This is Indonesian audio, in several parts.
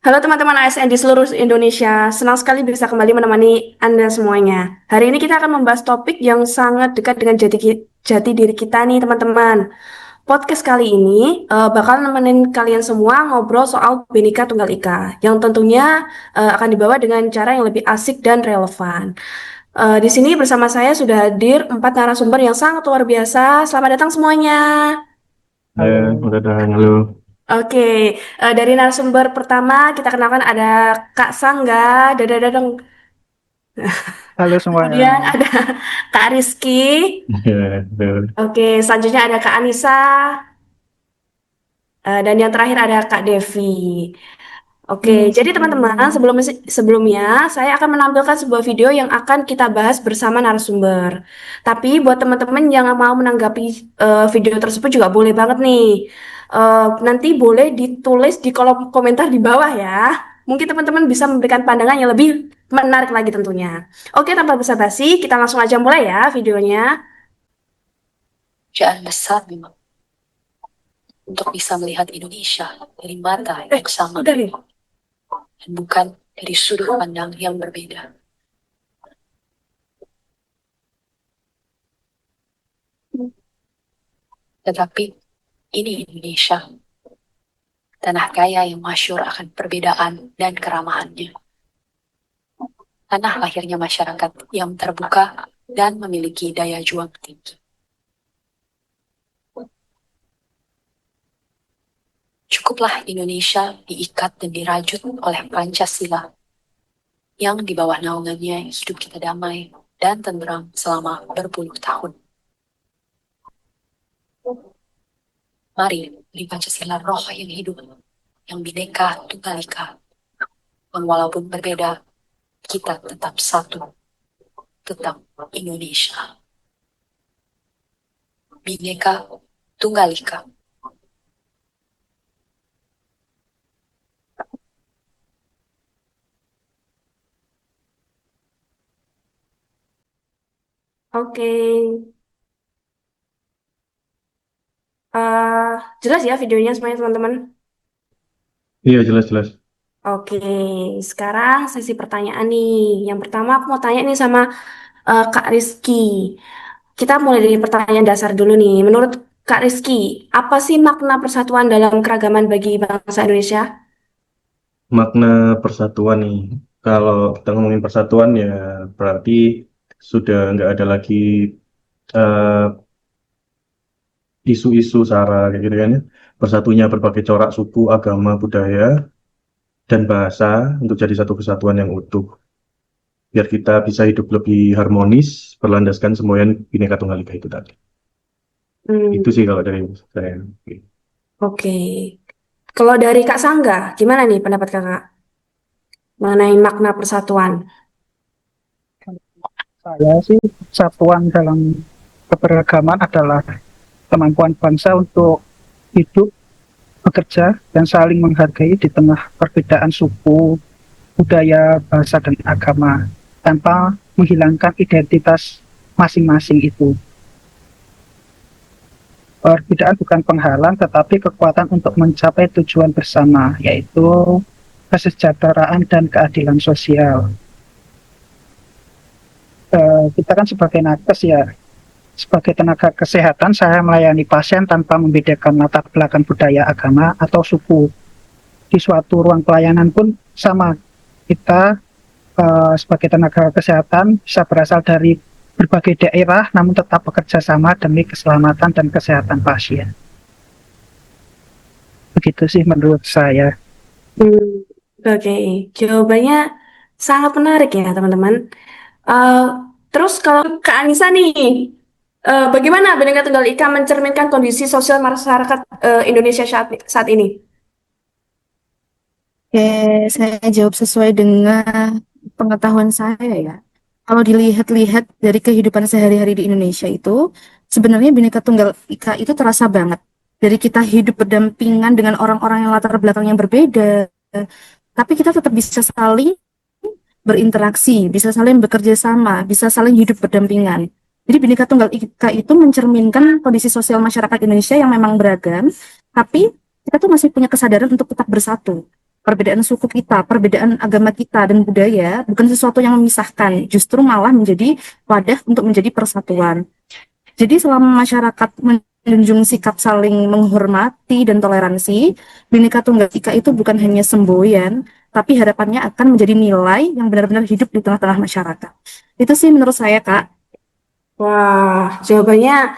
Halo teman-teman ASN di seluruh Indonesia, senang sekali bisa kembali menemani Anda semuanya. Hari ini kita akan membahas topik yang sangat dekat dengan jati diri kita nih teman-teman. Podcast kali ini bakal nemenin kalian semua ngobrol soal Bhinneka Tunggal Ika, yang tentunya akan dibawa dengan cara yang lebih asik dan relevan. Di sini bersama saya sudah hadir 4 narasumber yang sangat luar biasa. Selamat datang semuanya. Udah datang, halo. Oke, dari narasumber pertama kita kenalkan ada Kak Sangga, dadadadeng. Halo semuanya. Kemudian ada Kak Rizky. Ya, betul. Oke, selanjutnya ada Kak Anissa. Dan yang terakhir ada Kak Devi. Oke, jadi teman-teman, sebelumnya saya akan menampilkan sebuah video yang akan kita bahas bersama narasumber. Tapi buat teman-teman yang mau menanggapi video tersebut juga boleh banget nih. Nanti boleh ditulis di kolom komentar di bawah ya. Mungkin teman-teman bisa memberikan pandangan yang lebih menarik lagi tentunya. Oke, tanpa basa-basi, kita langsung aja mulai ya videonya. Pekerjaan besar memang untuk bisa melihat Indonesia dari mata yang sama Udah nih. dan bukan dari sudut pandang yang berbeda. Tetapi ini Indonesia, tanah kaya yang masyhur akan perbedaan dan keramahannya. Tanah lahirnya masyarakat yang terbuka dan memiliki daya juang tinggi. Cukuplah Indonesia diikat dan dirajut oleh Pancasila yang di bawah naungannya hidup kita damai dan tenteram selama berpuluh tahun. Mari beri Pancasila roh yang hidup, yang Bhinneka Tunggal Ika, yang walaupun berbeda, kita tetap satu, tetap Indonesia. Bhinneka Tunggal Ika. Oke. Eh, Jelas ya videonya semuanya teman-teman. Iya, jelas-jelas. Oke, sekarang sesi pertanyaan nih. Yang pertama aku mau tanya nih sama Kak Rizky. Kita mulai dari pertanyaan dasar dulu nih. Menurut Kak Rizky, apa sih makna persatuan dalam keragaman bagi bangsa Indonesia? Makna persatuan nih. Kalau kita ngomongin persatuan ya berarti sudah nggak ada lagi eh, isu-isu SARA kayak gitu kan ya. Bersatunya berbagai corak suku, agama, budaya, dan bahasa untuk jadi satu kesatuan yang utuh. Biar kita bisa hidup lebih harmonis, berlandaskan semua yang Bhinneka Tunggal Ika itu tadi. Hmm, Itu sih kalau dari saya. oke. Kalau dari Kak Sangga, gimana nih pendapat Kakak mengenai makna persatuan? Saya sih persatuan dalam keberagaman adalah kemampuan bangsa untuk hidup, bekerja, dan saling menghargai di tengah perbedaan suku, budaya, bahasa, dan agama tanpa menghilangkan identitas masing-masing itu. Perbedaan bukan penghalang, tetapi kekuatan untuk mencapai tujuan bersama, yaitu kesejahteraan dan keadilan sosial. Kita kan sebagai nakes ya, sebagai tenaga kesehatan, saya melayani pasien tanpa membedakan latar belakang budaya, agama, atau suku. Di suatu ruang pelayanan pun sama. Kita sebagai tenaga kesehatan bisa berasal dari berbagai daerah, namun tetap bekerja sama demi keselamatan dan kesehatan pasien. Begitu sih menurut saya. Hmm, oke, jawabannya sangat menarik ya teman-teman. Eh, Terus kalau Kak Anissa nih, bagaimana Bhinneka Tunggal Ika mencerminkan kondisi sosial masyarakat Indonesia saat ini? Oke, saya jawab sesuai dengan pengetahuan saya ya. Kalau dilihat-lihat dari kehidupan sehari-hari di Indonesia itu, sebenarnya Bhinneka Tunggal Ika itu terasa banget. Dari kita hidup berdampingan dengan orang-orang yang latar belakang yang berbeda, tapi kita tetap bisa saling berinteraksi, bisa saling bekerja sama, bisa saling hidup berdampingan. Jadi Bhinneka Tunggal Ika itu mencerminkan kondisi sosial masyarakat Indonesia yang memang beragam, tapi kita tuh masih punya kesadaran untuk tetap bersatu. perbedaan suku kita, perbedaan agama kita dan budaya bukan sesuatu yang memisahkan, justru malah menjadi wadah untuk menjadi persatuan. Jadi selama masyarakat menjunjung sikap saling menghormati dan toleransi, Bhinneka Tunggal Ika itu bukan hanya semboyan, tapi harapannya akan menjadi nilai yang benar-benar hidup di tengah-tengah masyarakat. Itu sih menurut saya, Kak. Wah, jawabannya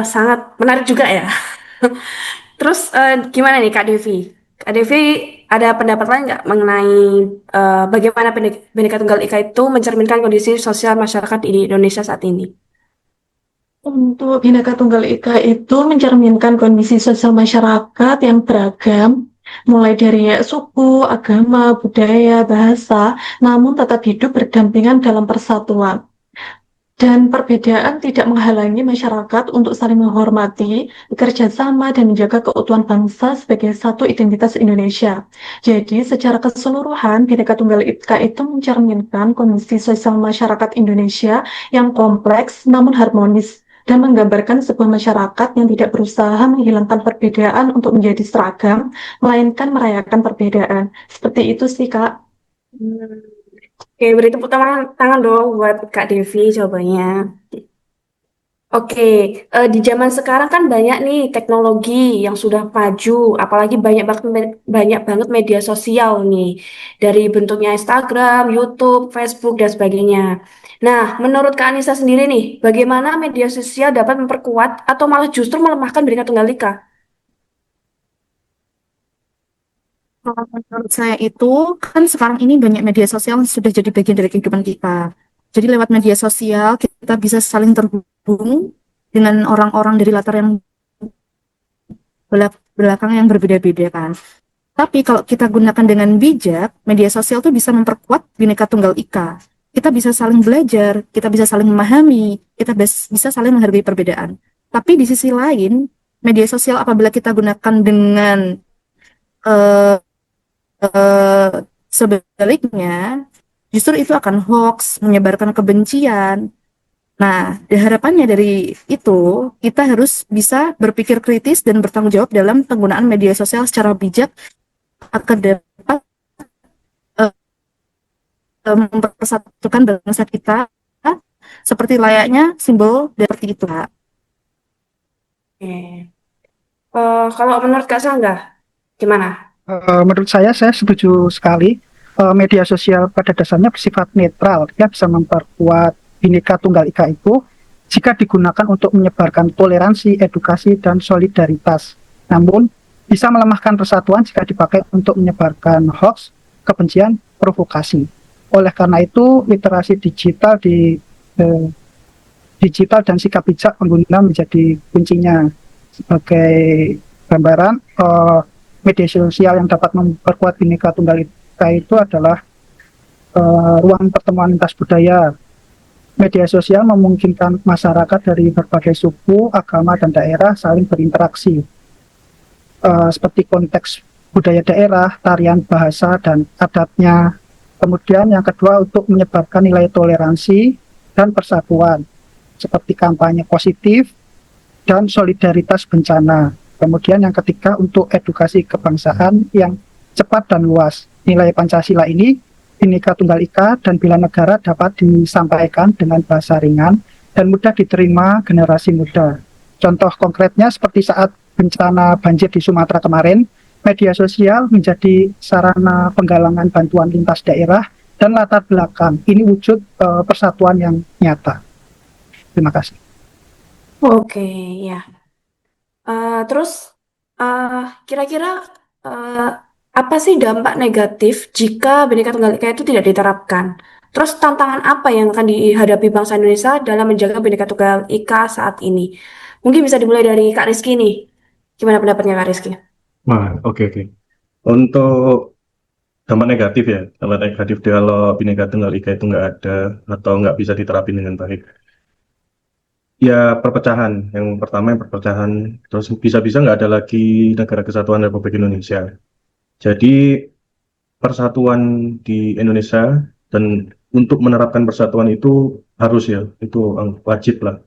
sangat menarik juga ya. Terus gimana nih Kak Devi? Kak Devi ada pendapat lain nggak mengenai bagaimana Bhinneka Tunggal Ika itu mencerminkan kondisi sosial masyarakat di Indonesia saat ini? Untuk Bhinneka Tunggal Ika itu mencerminkan kondisi sosial masyarakat yang beragam, mulai dari suku, agama, budaya, bahasa, namun tetap hidup berdampingan dalam persatuan. Dan perbedaan tidak menghalangi masyarakat untuk saling menghormati, bekerja sama, dan menjaga keutuhan bangsa sebagai satu identitas Indonesia. Jadi, secara keseluruhan, Bhinneka Tunggal Ika itu mencerminkan kondisi sosial masyarakat Indonesia yang kompleks namun harmonis, dan menggambarkan sebuah masyarakat yang tidak berusaha menghilangkan perbedaan untuk menjadi seragam, melainkan merayakan perbedaan. Seperti itu sih, Kak. Hmm. Oke, beri tepuk tangan dong buat Kak Devi jawabannya. Oke, di zaman sekarang kan banyak nih teknologi yang sudah maju, apalagi banyak banget media sosial nih, dari bentuknya Instagram, YouTube, Facebook dan sebagainya. Nah, menurut Kak Anissa sendiri nih, bagaimana media sosial dapat memperkuat atau malah justru melemahkan Bhinneka Tunggal Ika? Kalau menurut saya itu, kan sekarang ini banyak media sosial yang sudah jadi bagian dari kehidupan kita. Jadi lewat media sosial kita bisa saling terhubung dengan orang-orang dari latar yang belakang yang berbeda-beda kan. Tapi kalau kita gunakan dengan bijak, media sosial itu bisa memperkuat Bhinneka Tunggal Ika. Kita bisa saling belajar, kita bisa saling memahami, kita bisa saling menghargai perbedaan. Tapi di sisi lain, media sosial apabila kita gunakan dengan eh, sebaliknya, justru itu akan hoax, menyebarkan kebencian. Nah, harapannya dari itu, kita harus bisa berpikir kritis dan bertanggung jawab dalam penggunaan media sosial secara bijak agar dapat mempersatukan bangsa kita seperti layaknya simbol seperti itu, Kak. Oke. Kalau menurut Kak Sangga, gimana? Menurut saya setuju sekali. Media sosial pada dasarnya bersifat netral, ya bisa memperkuat Bhinneka Tunggal Ika itu jika digunakan untuk menyebarkan toleransi, edukasi, dan solidaritas. Namun, bisa melemahkan persatuan jika dipakai untuk menyebarkan hoax, kebencian, provokasi. Oleh karena itu, literasi digital dan sikap bijak pengguna menjadi kuncinya. Sebagai gambaran, media sosial yang dapat memperkuat Bhinneka Tunggal Ika itu adalah ruang pertemuan lintas budaya. Media sosial memungkinkan masyarakat dari berbagai suku, agama, dan daerah saling berinteraksi. Seperti konteks budaya daerah, tarian, bahasa, dan adatnya. Kemudian yang kedua untuk menyebarkan nilai toleransi dan persatuan, seperti kampanye positif dan solidaritas bencana. Kemudian yang ketiga untuk edukasi kebangsaan yang cepat dan luas. Nilai Pancasila ini, Bhinneka Tunggal Ika dan bela negara dapat disampaikan dengan bahasa ringan dan mudah diterima generasi muda. Contoh konkretnya seperti saat bencana banjir di Sumatera kemarin, media sosial menjadi sarana penggalangan bantuan lintas daerah dan latar belakang. Ini wujud persatuan yang nyata. Terima kasih. Oke, ya. Terus, kira-kira apa sih dampak negatif jika Bhinneka Tunggal Ika itu tidak diterapkan? Terus tantangan apa yang akan dihadapi bangsa Indonesia dalam menjaga Bhinneka Tunggal Ika saat ini? Mungkin bisa dimulai dari Kak Rizky nih. Gimana pendapatnya Kak Rizky? Nah, oke. Untuk dampak negatif ya, dampak negatif kalau Bhinneka Tunggal Ika itu nggak ada atau nggak bisa diterapin dengan baik. Ya perpecahan, yang pertama yang perpecahan, terus bisa-bisa nggak ada lagi negara kesatuan Republik Indonesia. Jadi persatuan di Indonesia dan untuk menerapkan persatuan itu harus ya, itu wajib lah.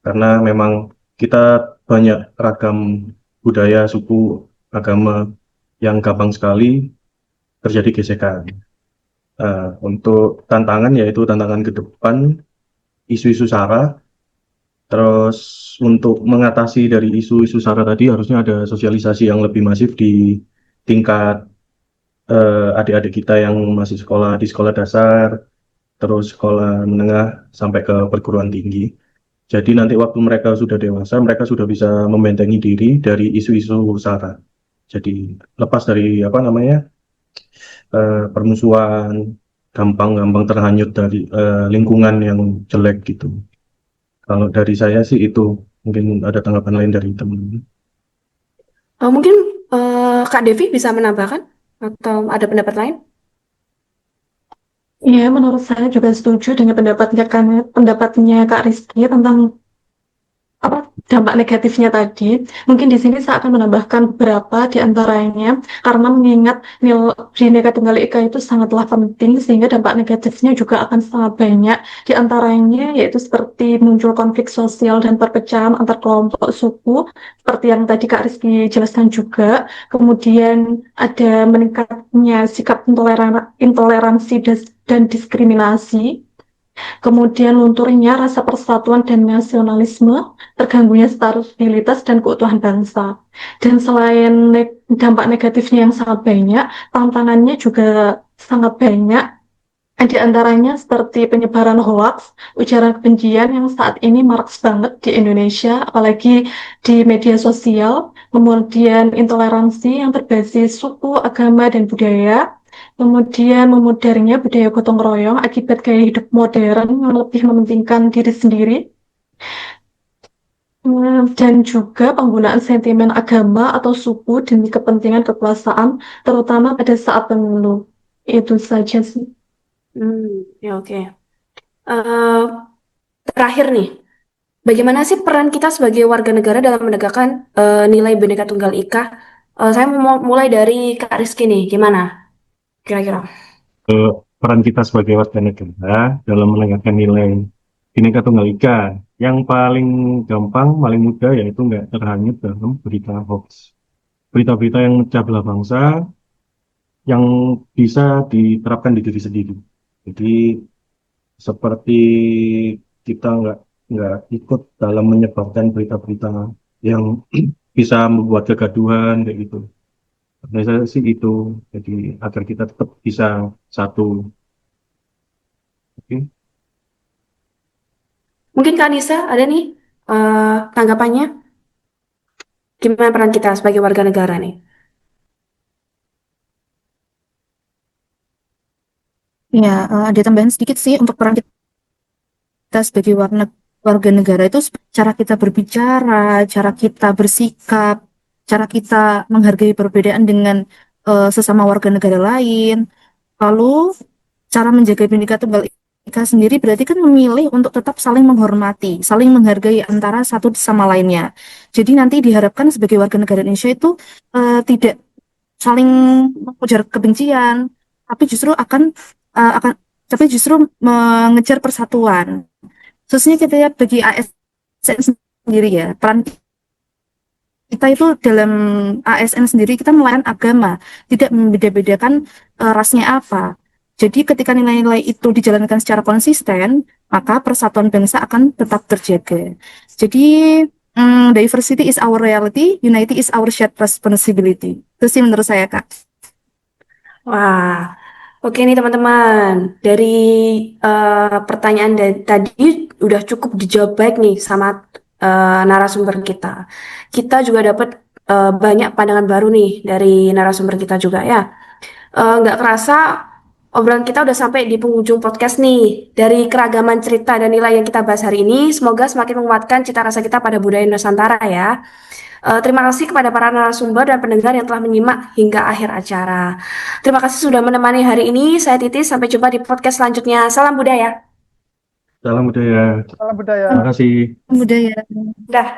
Karena memang kita banyak ragam budaya, suku, agama yang gampang sekali terjadi gesekan. Untuk tantangan yaitu tantangan ke depan, isu-isu SARA. Terus untuk mengatasi dari isu-isu SARA tadi harusnya ada sosialisasi yang lebih masif di tingkat adik-adik kita yang masih sekolah di sekolah dasar, terus sekolah menengah sampai ke perguruan tinggi. Jadi nanti waktu mereka sudah dewasa, mereka sudah bisa membentengi diri dari isu-isu SARA. Jadi lepas dari permusuhan, gampang-gampang terhanyut dari lingkungan yang jelek gitu. Kalau dari saya sih itu, mungkin ada tanggapan lain dari teman-teman. Mungkin Kak Devi bisa menambahkan atau ada pendapat lain? Ya, menurut saya juga setuju dengan pendapatnya Kak Rizky tentang dampak negatifnya tadi. Mungkin di sini saya akan menambahkan beberapa di antaranya karena mengingat Bhinneka Tunggal Ika itu sangatlah penting sehingga dampak negatifnya juga akan sangat banyak. Di antaranya yaitu seperti muncul konflik sosial dan perpecahan antar kelompok suku seperti yang tadi Kak Rizky jelaskan juga. Kemudian ada meningkatnya sikap intoleransi dan diskriminasi. Kemudian lunturnya rasa persatuan dan nasionalisme, terganggunya stabilitas dan keutuhan bangsa. Dan selain dampak negatifnya yang sangat banyak, tantangannya juga sangat banyak. Di antaranya seperti penyebaran hoaks, ujaran kebencian yang saat ini marak banget di Indonesia, apalagi di media sosial, kemudian intoleransi yang berbasis suku, agama, dan budaya, kemudian memudarnya budaya gotong royong akibat gaya hidup modern yang lebih mementingkan diri sendiri, dan juga penggunaan sentimen agama atau suku demi kepentingan kekuasaan, terutama pada saat pemilu. Itu saja sih. Ya oke. Eh, Terakhir nih, bagaimana sih peran kita sebagai warga negara dalam menegakkan nilai Bhinneka Tunggal Ika? Saya mau mulai dari Kak Rizky nih, gimana kira-kira? Peran kita sebagai warga negara dalam menegakkan nilai Bhinneka Tunggal Ika yang paling gampang, paling mudah yaitu nggak terhanyut dalam berita hoax. Berita-berita yang memecah belah bangsa yang bisa diterapkan di diri sendiri. Jadi seperti kita nggak ikut dalam menyebarkan berita-berita yang bisa membuat kegaduhan kayak gitu. Menurut saya sih itu, jadi agar kita tetap bisa satu. Oke. Mungkin Kak Nisa ada nih tanggapannya? Gimana peran kita sebagai warga negara nih? Ya, ada tambahan sedikit sih untuk peran kita sebagai warga negara itu cara kita berbicara, cara kita bersikap, cara kita menghargai perbedaan dengan sesama warga negara lain. Lalu cara menjaga Bhinneka Tunggal Ika sendiri berarti kan memilih untuk tetap saling menghormati, saling menghargai antara satu sama lainnya. Jadi nanti diharapkan sebagai warga negara Indonesia itu tidak saling mengujar kebencian, tapi justru akan tapi justru mengejar persatuan. Khususnya kita lihat bagi ASN sendiri ya, peran kita itu dalam ASN sendiri kita melayani agama, tidak membeda-bedakan rasnya apa. Jadi ketika nilai-nilai itu dijalankan secara konsisten, maka persatuan bangsa akan tetap terjaga. Jadi diversity is our reality, unity is our shared responsibility. Itu sih menurut saya, Kak. Wah, oke nih teman-teman. Dari pertanyaan tadi udah cukup dijawab baik nih sama narasumber kita. Kita juga dapat banyak pandangan baru nih dari narasumber kita juga ya. Nggak kerasa obrolan kita udah sampai di penghujung podcast nih. Dari keragaman cerita dan nilai yang kita bahas hari ini, semoga semakin menguatkan cita rasa kita pada budaya Nusantara ya. Terima kasih kepada para narasumber dan pendengar yang telah menyimak hingga akhir acara. Terima kasih sudah menemani hari ini. Saya Titis, sampai jumpa di podcast selanjutnya. Salam budaya. Salam budaya. Salam budaya. Terima kasih. Budaya. Dah.